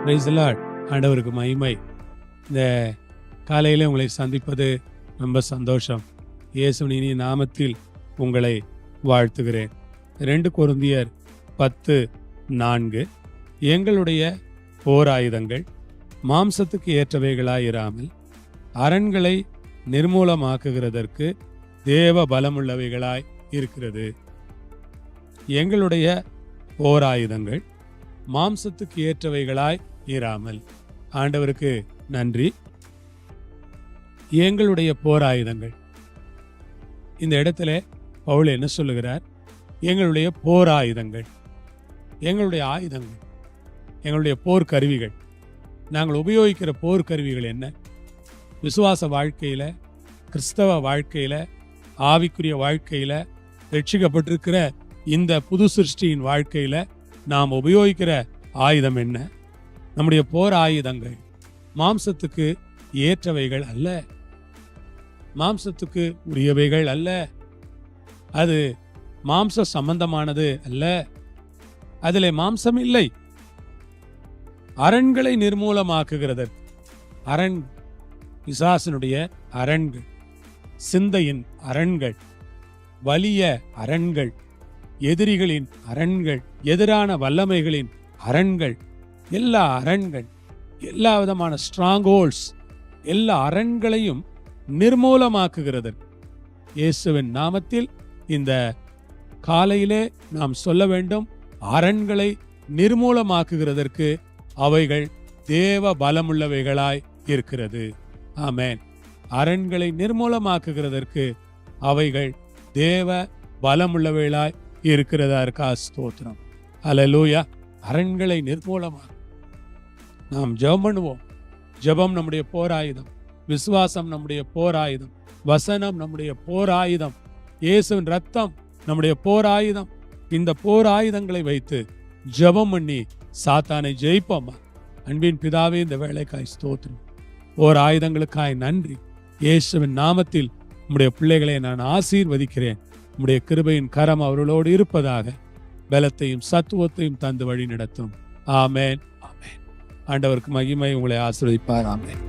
Praise the Lord. ஆண்டவருக்கு மகிமை. இந்த காலையிலே உங்களை சந்திப்பது ரொம்ப சந்தோஷம். இயேசுவின் இனிய நாமத்தில் உங்களை வாழ்த்துகிறேன். 2 கொரிந்தியர் 10:4 எங்களுடைய போராயுதங்கள் மாம்சத்துக்கு ஏற்றவைகளாயிராமல் அரண்களை நிர்மூலமாக்குகிறதற்கு தேவ பலமுள்ளவைகளாய் இருக்கிறது. எங்களுடைய போராயுதங்கள் மாம்சத்துக்கு ஏற்றவைகளாய் இராமல். ஆண்டவருக்கு நன்றி. எங்களுடைய போராயுதங்கள், இந்த இடத்துல பவுல் என்ன சொல்லுகிறார்? எங்களுடைய போராயுதங்கள், எங்களுடைய ஆயுதங்கள், எங்களுடைய போர்க்கருவிகள். நாங்கள் உபயோகிக்கிற போர்க்கருவிகள் என்ன? விசுவாச வாழ்க்கையில, கிறிஸ்தவ வாழ்க்கையில, ஆவிக்குரிய வாழ்க்கையில, ரட்சிக்கப்பட்டிருக்கிற இந்த புது சிருஷ்டியின் வாழ்க்கையில நாம் உபயோகிக்கிற ஆயுதம் என்ன? நம்முடைய போர் ஆயுதங்கள் மாம்சத்துக்கு ஏற்றவைகள் அல்ல, மாம்சத்துக்கு உரியவைகள் அல்ல, அது மாம்ச சம்பந்தமானது அல்ல, அதிலே மாம்சம் இல்லை. அரண்களை நிர்மூலமாக்குகிறது. அரண், பிசாசினுடைய அரண்கள், சிந்தையின் அரண்கள், வலிய அரண்கள், எதிரிகளின் அரண்கள், எதிரான வல்லமைகளின் அரண்கள், எல்லா அரண்கள், எல்லா விதமான ஸ்ட்ராங்ஹோல்ட்ஸ், எல்லா அரண்களையும் நிர்மூலமாக்குகிறது. இயேசுவின் நாமத்தில் இந்த காலையிலே நாம் சொல்ல வேண்டும், அரண்களை நிர்மூலமாக்குகிறதற்கு அவைகள் தேவ பலமுள்ளவைகளாய் இருக்கிறது. ஆமென். அரண்களை நிர்மூலமாக்குகிறதற்கு அவைகள் தேவ பலமுள்ளவைகளாய் இருக்கிறதா இருக்கா? ஸ்தோத்திரம். அல்லேலூயா. அரண்களை நிர்மூலமாக நாம் ஜெபம் பண்ணுவோம். ஜெபம் நம்முடைய போராயுதம், விசுவாசம் நம்முடைய போராயுதம், வசனம் நம்முடைய போராயுதம், இயேசுவின் ரத்தம் நம்முடைய போராயுதம். இந்த போராயுதங்களை வைத்து ஜெபம் பண்ணி சாத்தானை ஜெயிப்போமா? அன்பின் பிதாவே, இந்த வேளைக்காய் ஸ்தோத்திரம். போராயுதங்களுக்காய் நன்றி. இயேசுவின் நாமத்தில் நம்முடைய பிள்ளைகளை நான் ஆசீர்வதிக்கிறேன். நம்முடைய கிருபையின் கரம் அவர்களோடு இருப்பதாக. பலத்தையும் சத்துவத்தையும் தந்து வழி நடத்தும். ஆமென், ஆமென். ஆண்டவருக்கு மகிமை. உங்களை ஆசீர்வதிப்பார். ஆமென்.